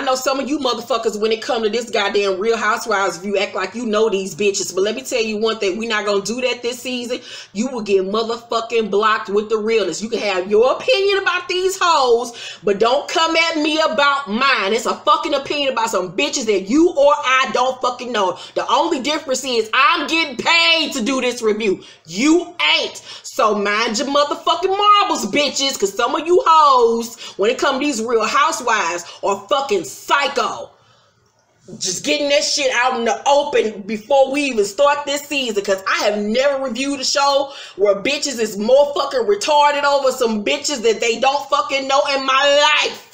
know some of you motherfuckers, when it come to this goddamn Real Housewives, you act like you know these bitches. But let me tell you one thing, we're not gonna do that this season. You will get motherfucking blocked with the realness. You can have your opinion about these hoes, but don't come at me about mine. It's a fucking opinion about some bitches that you or I don't fucking know. The only difference is I'm getting paid to do this review. You ain't. So mind your motherfucking marbles, bitches, because some of you hoes, when it comes to these Real Housewives, are fucking psycho. Just getting that shit out in the open before we even start this season, because I have never reviewed a show where bitches is more fucking retarded over some bitches that they don't fucking know in my life.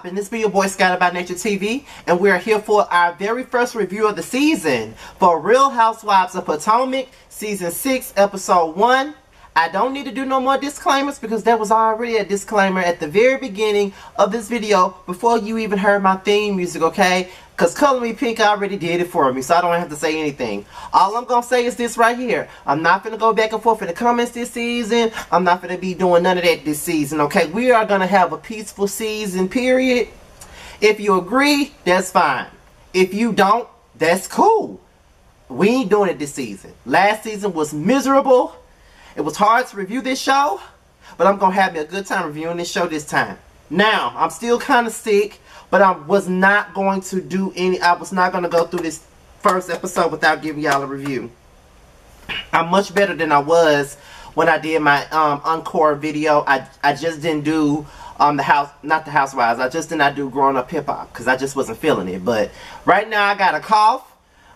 And this be your boy Scott by Nature TV, and we are here for our very first review of the season for Real Housewives of Potomac season 6 episode 1. I don't need to do no more disclaimers because there was already a disclaimer at the very beginning of this video before you even heard my theme music, okay? Because Color Me Pink already did it for me, so I don't have to say anything. All I'm going to say is this right here. I'm not going to go back and forth in the comments this season. I'm not going to be doing none of that this season, okay? We are going to have a peaceful season, period. If you agree, that's fine. If you don't, that's cool. We ain't doing it this season. Last season was miserable. It was hard to review this show, but I'm going to have me a good time reviewing this show this time. Now, I'm still kind of sick, but I was not going to do I was not going to go through this first episode without giving y'all a review. I'm much better than I was when I did my encore video. I just didn't do not the Housewives. I just did not do Growing Up Hip Hop because I just wasn't feeling it. But right now I got a cough.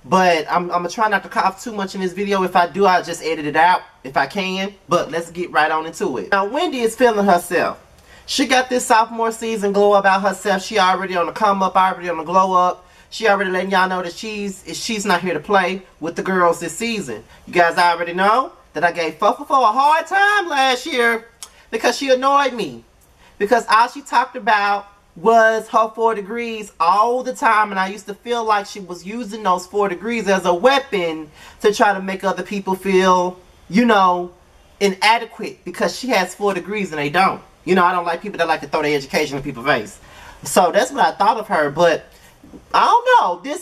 But I'm going to try not to cough too much in this video. If I do, I'll just edit it out if I can. But let's get right on into it. Now, Wendy is feeling herself. She got this sophomore season glow about herself. She already on the come up, already on the glow up. She already letting y'all know that she's not here to play with the girls this season. You guys already know that I gave Fuffle a hard time last year because she annoyed me. Because all she talked about was her 4 degrees all the time, and I used to feel like she was using those 4 degrees as a weapon to try to make other people feel, you know, inadequate because she has 4 degrees and they don't. You know, I don't like people that like to throw their education in people's face. So that's what I thought of her, but I don't know.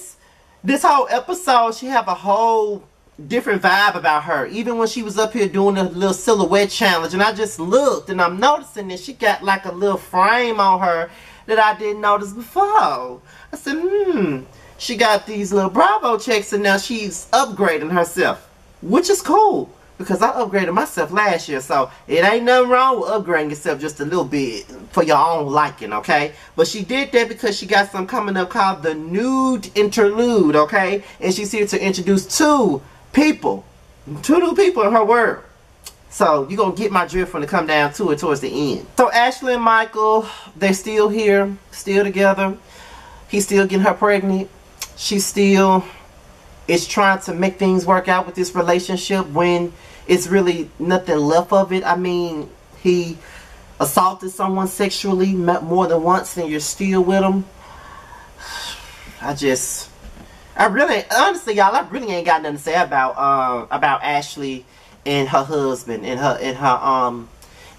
This whole episode, she have a whole different vibe about her. Even when she was up here doing a little silhouette challenge, and I just looked and I'm noticing that she got like a little frame on her that I didn't notice before. I said, she got these little Bravo checks and now she's upgrading herself, which is cool because I upgraded myself last year, so it ain't nothing wrong with upgrading yourself just a little bit for your own liking, okay? But she did that because she got something coming up called the Nude Interlude, okay? And she's here to introduce two new people in her world. So you're going to get my drift when it come down to it towards the end. So Ashley and Michael, they're still here, still together. He's still getting her pregnant. She still is trying to make things work out with this relationship when it's really nothing left of it. I mean, he assaulted someone sexually more than once and you're still with him. Honestly, y'all, I really ain't got nothing to say about Ashley and her husband and her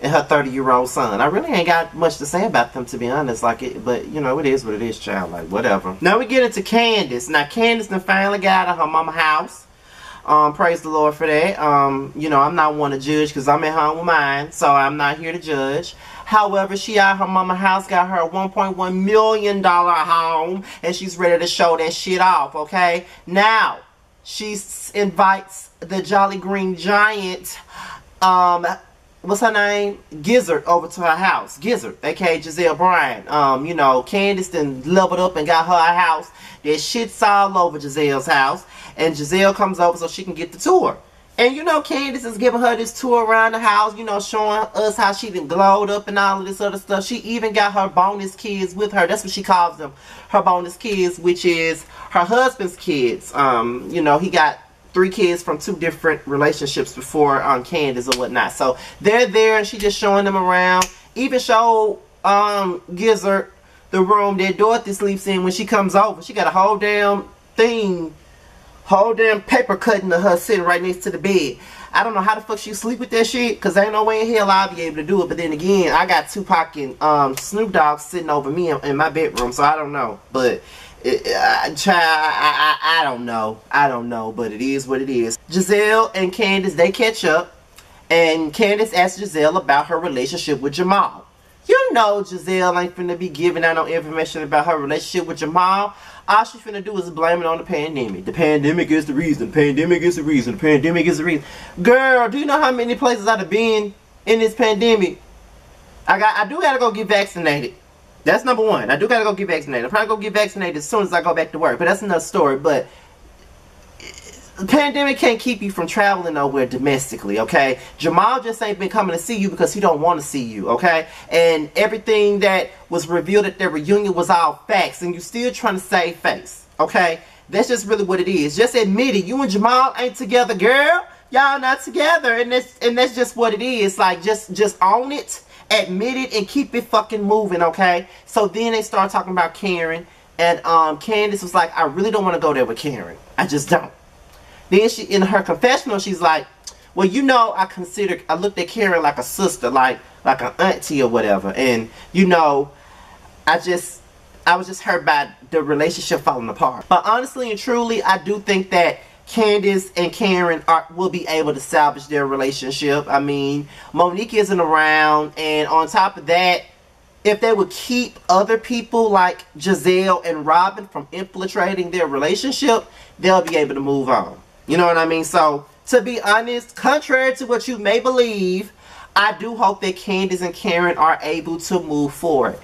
30-year-old son. I really ain't got much to say about them, to be honest. But you know, it is what it is, child. Like, whatever. Now we get into Candace. Now Candace done finally got out of her mama house. Praise the Lord for that. You know, I'm not one to judge because I'm at home with mine, so I'm not here to judge. However, she out her mama house, got her a $1.1 million home, and she's ready to show that shit off, okay? Now, she invites the Jolly Green Giant, what's her name? Gizzard, over to her house. Gizzard, aka Giselle Bryant. You know, Candace done leveled up and got her a house. There's shit's all over Giselle's house, and Giselle comes over so she can get the tour. And you know, Candace is giving her this tour around the house, you know, showing us how she done glowed up and all of this other stuff. She even got her bonus kids with her. That's what she calls them, her bonus kids, which is her husband's kids. You know, he got 3 kids from 2 different relationships before Candace or whatnot. So they're there and she just showing them around. Even showed Gizzard the room that Dorothy sleeps in when she comes over. She got a whole damn thing, whole damn paper cutting of her sitting right next to the bed. I don't know how the fuck she sleep with that shit, because ain't no way in hell I'll be able to do it. But then again, I got Tupac and Snoop Dogg sitting over me in my bedroom, so I don't know. But I don't know. I don't know, but it is what it is. Giselle and Candace, they catch up, and Candace asks Giselle about her relationship with Jamal. You know Giselle ain't finna be giving out no information about her relationship with Jamal. All she finna do is blame it on the pandemic. The pandemic is the reason. The pandemic is the reason. The pandemic is the reason. Girl, do you know how many places I've been in this pandemic? I do gotta go get vaccinated. That's number one. I do gotta go get vaccinated. I'll probably go get vaccinated as soon as I go back to work. But that's another story. But the pandemic can't keep you from traveling nowhere domestically, okay? Jamal just ain't been coming to see you because he don't want to see you, okay? And everything that was revealed at their reunion was all facts, and you still trying to save face, okay? That's just really what it is. Just admit it. You and Jamal ain't together, girl. Y'all not together, and that's just what it is. Like, just own it, admit it, and keep it fucking moving, okay? So then they start talking about Karen, and Candace was like, I really don't want to go there with Karen. I just don't. Then she, in her confessional, she's like, well, you know, I looked at Karen like a sister, like an auntie or whatever. And, you know, I was just hurt by the relationship falling apart. But honestly and truly, I do think that Candace and Karen will be able to salvage their relationship. I mean, Monique isn't around. And on top of that, if they would keep other people like Giselle and Robin from infiltrating their relationship, they'll be able to move on. You know what I mean? So, to be honest, contrary to what you may believe, I do hope that Candace and Karen are able to move forward.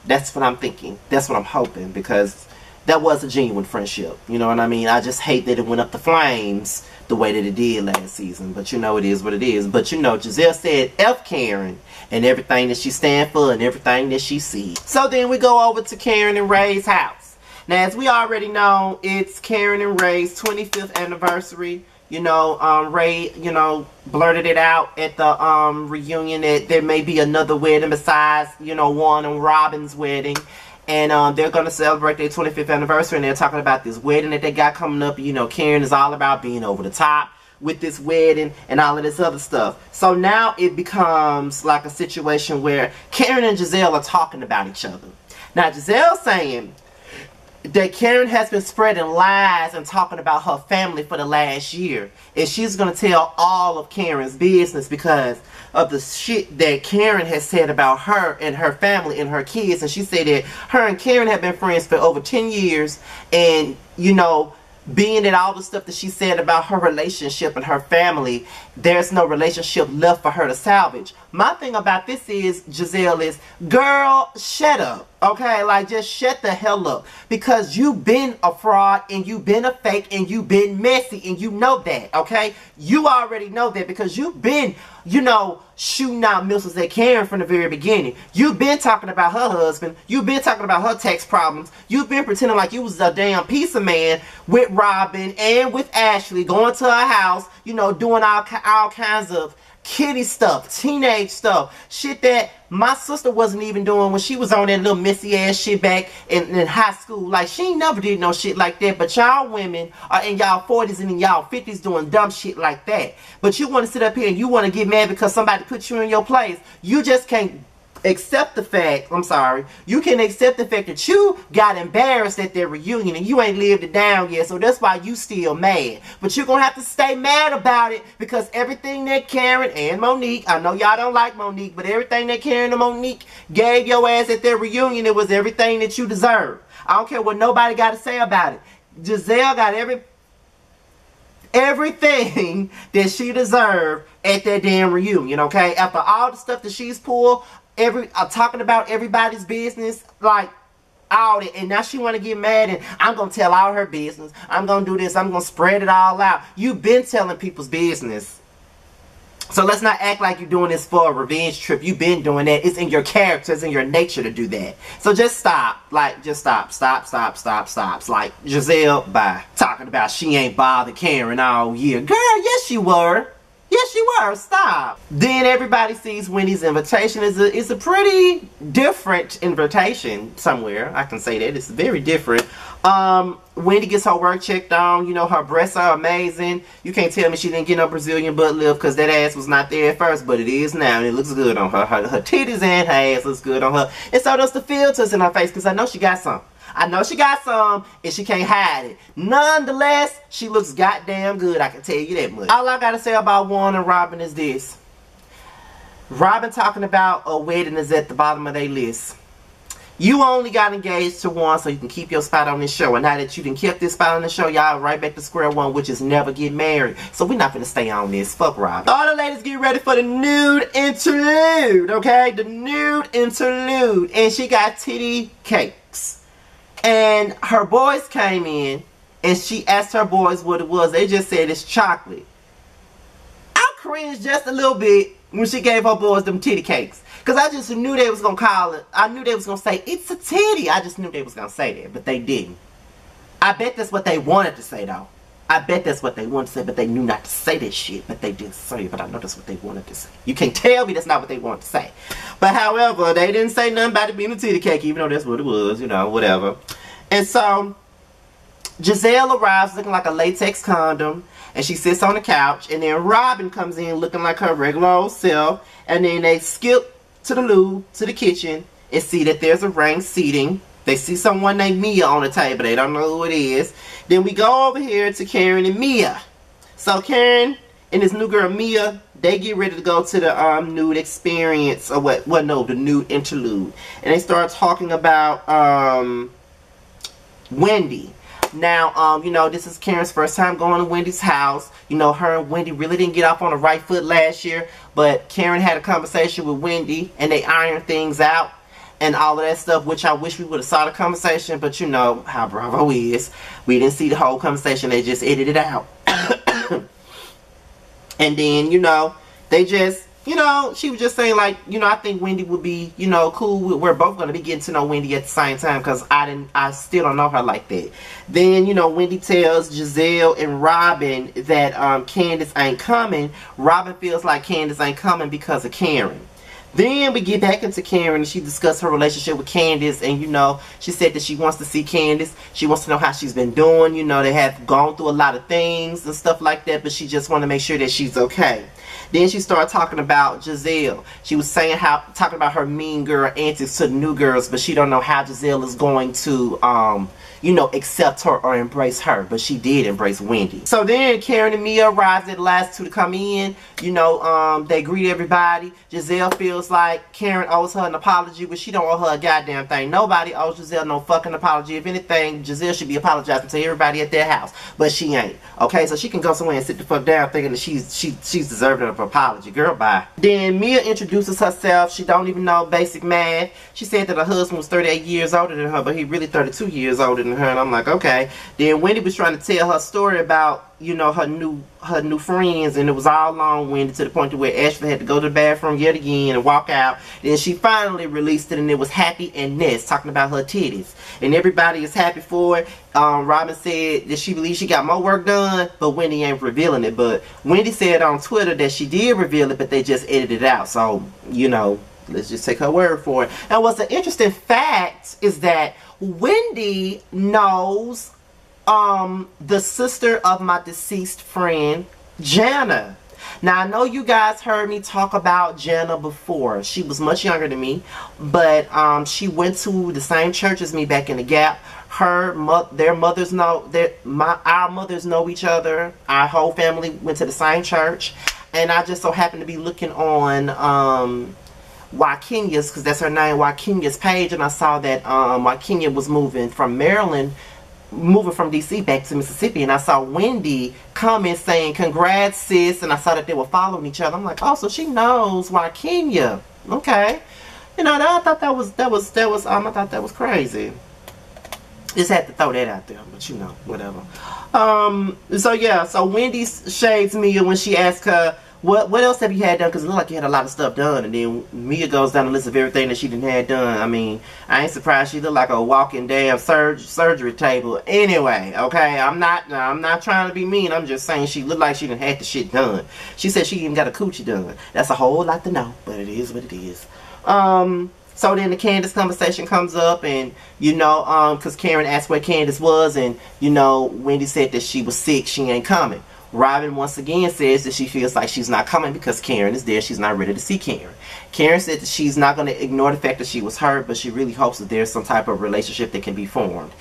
That's what I'm thinking. That's what I'm hoping, because that was a genuine friendship. You know what I mean? I just hate that it went up the flames the way that it did last season. But you know, it is what it is. But you know, Giselle said F Karen and everything that she stands for and everything that she sees. So then we go over to Karen and Ray's house. Now, as we already know, it's Karen and Ray's 25th anniversary. You know, Ray, you know, blurted it out at the reunion that there may be another wedding besides, you know, Juan and Robin's wedding. And they're going to celebrate their 25th anniversary, and they're talking about this wedding that they got coming up. You know, Karen is all about being over the top with this wedding and all of this other stuff. So now it becomes like a situation where Karen and Giselle are talking about each other. Now, Giselle's saying that Karen has been spreading lies and talking about her family for the last year. And she's going to tell all of Karen's business because of the shit that Karen has said about her and her family and her kids. And she said that her and Karen have been friends for over 10 years. And, you know, being that all the stuff that she said about her relationship and her family, there's no relationship left for her to salvage. My thing about this is, Giselle, is, girl, shut up. Okay, like, just shut the hell up. Because you've been a fraud, and you've been a fake, and you've been messy, and you know that, okay? You already know that because you've been, you know, shooting out missiles at Karen from the very beginning. You've been talking about her husband. You've been talking about her tax problems. You've been pretending like you was a damn piece of man with Robin and with Ashley, going to her house, you know, doing all kinds of kitty stuff, teenage stuff, shit that my sister wasn't even doing when she was on that little messy ass shit back in high school. Like, she ain't never did no shit like that. But y'all women are in y'all 40s and in y'all 50s doing dumb shit like that. But you want to sit up here and you want to get mad because somebody put you in your place. You just can't accept the fact, I'm sorry, you can accept the fact that you got embarrassed at their reunion and you ain't lived it down yet, so that's why you still mad. But you're going to have to stay mad about it because everything that Karen and Monique, I know y'all don't like Monique, but everything that Karen and Monique gave your ass at their reunion, it was everything that you deserve. I don't care what nobody got to say about it. Giselle got everything that she deserved at that damn reunion, okay? After all the stuff that she's pulled, talking about everybody's business, like all that, and now she want to get mad and I'm gonna tell all her business. I'm gonna do this. I'm gonna spread it all out. You've been telling people's business, so let's not act like you're doing this for a revenge trip. You've been doing that. It's in your character. It's in your nature to do that. So just stop. Like, just stop. Stop. Like, Giselle, bye. Talking about she ain't bothered Karen all year. Girl, yes you were. Yes, you were. Stop. Then everybody sees Wendy's invitation. It's a pretty different invitation somewhere. I can say that. It's very different. Wendy gets her work checked on. You know, her breasts are amazing. You can't tell me she didn't get no Brazilian butt lift because that ass was not there at first, but it is now, and it looks good on her. Her titties and her ass looks good on her. And so does the filters in her face, because I know she got some. I know she got some, and she can't hide it. Nonetheless, she looks goddamn good, I can tell you that much. All I gotta say about Warren and Robin is this. Robin talking about a wedding is at the bottom of their list. You only got engaged to Warren so you can keep your spot on this show. And now that you done kept this spot on the show, y'all right back to square one, which is never get married. So we're not gonna stay on this. Fuck Robin. All the ladies get ready for the nude interlude, okay? The nude interlude. And she got titty cakes. And her boys came in, and she asked her boys what it was. They just said it's chocolate. I cringed just a little bit when she gave her boys them titty cakes. Because I just knew they was going to call it. I knew they was going to say, it's a titty. I just knew they was going to say that, but they didn't. I bet that's what they wanted to say, though. I bet that's what they wanted to say, but they knew not to say that shit. But they didn't say it, but I know that's what they wanted to say. You can't tell me that's not what they wanted to say. But however, they didn't say nothing about it being a titty cake, even though that's what it was, you know, whatever. And so, Giselle arrives looking like a latex condom, and she sits on the couch, and then Robin comes in looking like her regular old self, and then they skip to the loo, to the kitchen, and see that there's arranged seating. They see someone named Mia on the table. They don't know who it is. Then we go over here to Karen and Mia. So Karen and this new girl Mia, they get ready to go to the nude experience, or the nude interlude. And they start talking about Wendy. Now, you know, this is Karen's first time going to Wendy's house. You know, her and Wendy really didn't get off on the right foot last year. But Karen had a conversation with Wendy, and they ironed things out and all of that stuff, which I wish we would have saw the conversation. But you know how Bravo is. We didn't see the whole conversation. They just edited it out. And then, you know, they just, you know, she was just saying, like, you know, I think Wendy would be, you know, cool. We're both going to be getting to know Wendy at the same time, because I still don't know her like that. Then, you know, Wendy tells Giselle and Robin that Candace ain't coming. Robin feels like Candace ain't coming because of Karen. Then we get back into Karen, and she discussed her relationship with Candace, and, you know, she said that she wants to see Candace. She wants to know how she's been doing. You know, they have gone through a lot of things and stuff like that, but she just want to make sure that she's okay. Then she started talking about Giselle. She was saying talking about her mean girl antics to the new girls, but she don't know how Giselle is going to, you know, accept her or embrace her. But she did embrace Wendy. So then Karen and Mia arrived at the last two to come in. You know, they greet everybody. Giselle feels like Karen owes her an apology, but she don't owe her a goddamn thing. Nobody owes Giselle no fucking apology. If anything, Giselle should be apologizing to everybody at their house, but she ain't. Okay, so she can go somewhere and sit the fuck down thinking that she's deserving of an apology. Girl, bye. Then Mia introduces herself. She don't even know basic math. She said that her husband was 38 years older than her, but he really 32 years older than her, and I'm like, okay. Then Wendy was trying to tell her story about, you know, her new friends, and it was all long-winded to the point to where Ashley had to go to the bathroom yet again and walk out. Then she finally released it, and it was Happy and Ness talking about her titties, and everybody is happy for it. Robin said that she believes she got more work done, but Wendy ain't revealing it. But Wendy said on Twitter that she did reveal it, but they just edited it out. So, you know, let's just take her word for it. And what's an interesting fact is that Wendy knows the sister of my deceased friend, Jana. Now, I know you guys heard me talk about Jana before. She was much younger than me, but she went to the same church as me back in the Gap. Our mothers know each other. Our whole family went to the same church, and I just so happened to be looking on Wakenya's, because that's her name, Wakenya's page, and I saw that Wakenya was moving from Maryland, moving from DC back to Mississippi, and I saw Wendy comment saying, "Congrats, sis," and I saw that they were following each other. I'm like, oh, so she knows Wakenya. Okay, you know, I thought that was I thought that was crazy. Just had to throw that out there, but you know, whatever. So yeah, so Wendy shades Mia when she asked her What else have you had done? Because it looked like you had a lot of stuff done. And then Mia goes down the list of everything that she didn't have done. I mean, I ain't surprised. She looked like a walking damn surgery table. Anyway, okay, I'm not trying to be mean. I'm just saying she looked like she didn't have the shit done. She said she even got a coochie done. That's a whole lot to know, but it is what it is. So then the Candace conversation comes up, and you know, because Karen asked where Candace was, and you know, Wendy said that she was sick, she ain't coming. Robin once again says that she feels like she's not coming because Karen is there. She's not ready to see Karen. Karen said that she's not going to ignore the fact that she was hurt, but she really hopes that there's some type of relationship that can be formed.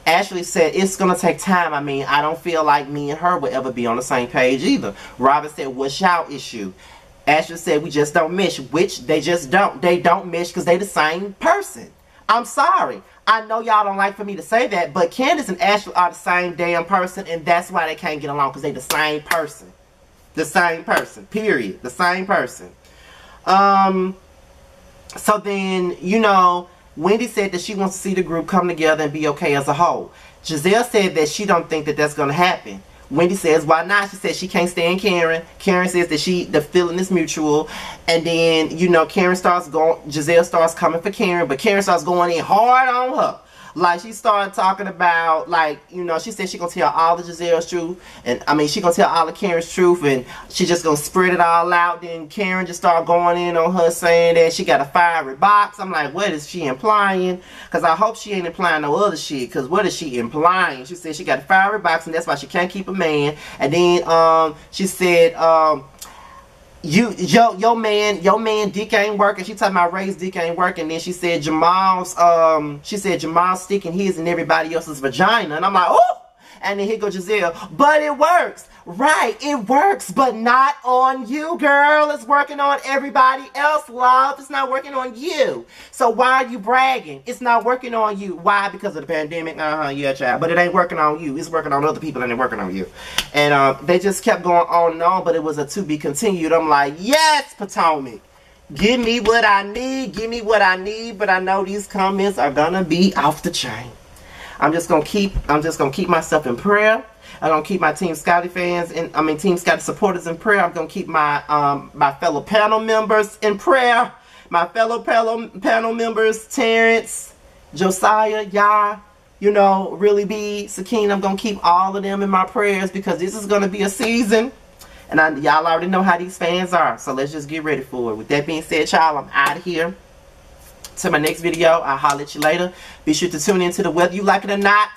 Ashley said it's going to take time. I mean, I don't feel like me and her will ever be on the same page either. Robin said, what's y'all issue? Ashley said, we just don't mesh, which they just don't. They don't mesh because they the same person. I'm sorry. I know y'all don't like for me to say that, but Candace and Ashley are the same damn person, and that's why they can't get along, because they the same person. The same person. Period. The same person. So then, you know, Wendy said that she wants to see the group come together and be okay as a whole. Giselle said that she don't think that that's going to happen. Wendy says, why not? She says she can't stand Karen. Karen says that the feeling is mutual. And then, you know, Giselle starts coming for Karen, but Karen starts going in hard on her. Like, she started talking about, like, you know, she said she gonna tell all the Giselle's truth. And, I mean, she gonna tell all of Karen's truth, and she just gonna spread it all out. Then Karen just started going in on her, saying that she got a fiery box. I'm like, what is she implying? Because I hope she ain't implying no other shit. Because what is she implying? She said she got a fiery box, and that's why she can't keep a man. And then, she said, your man dick ain't working. She talking about Ray's dick ain't working. Then she said Jamal's sticking his in everybody else's vagina. And I'm like, oh! And then here goes Giselle. But it works. Right, it works, but not on you, girl. It's working on everybody else, love. It's not working on you. So why are you bragging? It's not working on you. Why? Because of the pandemic? Yeah, child. But it ain't working on you. It's working on other people and it's working on you. And they just kept going on and on, but it was a to be continued. I'm like, yes, Potomac. Give me what I need. Give me what I need. But I know these comments are gonna be off the chain. I'm just gonna keep myself in prayer. I'm gonna keep my Team Scotty fans and Team Scotty supporters in prayer. I'm gonna keep my my fellow panel members in prayer. My fellow panel members, Terrence, Josiah, y'all, you know, Really Be, Sakina. I'm gonna keep all of them in my prayers because this is gonna be a season, and y'all already know how these fans are. So let's just get ready for it. With that being said, y'all, I'm out of here. To my next video, I'll holler at you later. Be sure to tune in to the Whether You Like It or Not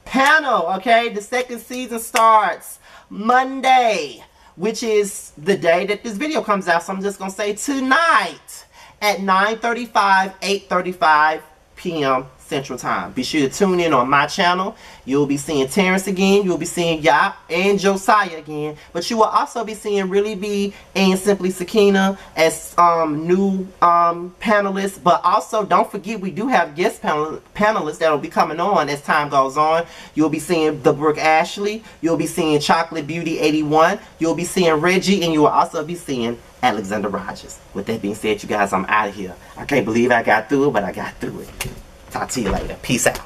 panel, okay? The second season starts Monday, which is the day that this video comes out. So I'm just going to say tonight at 9:35, 8:35 p.m. Central Time. Be sure to tune in on my channel. You'll be seeing Terrence again. You'll be seeing Yap and Josiah again. But you will also be seeing Really Be and Simply Sakina as new panelists. But also, don't forget, we do have guest panelists that will be coming on as time goes on. You'll be seeing the Brooke Ashley. You'll be seeing Chocolate Beauty 81. You'll be seeing Reggie. And you will also be seeing Alexander Rogers. With that being said, you guys, I'm out of here. I can't believe I got through it, but I got through it. Talk to you later. Peace out.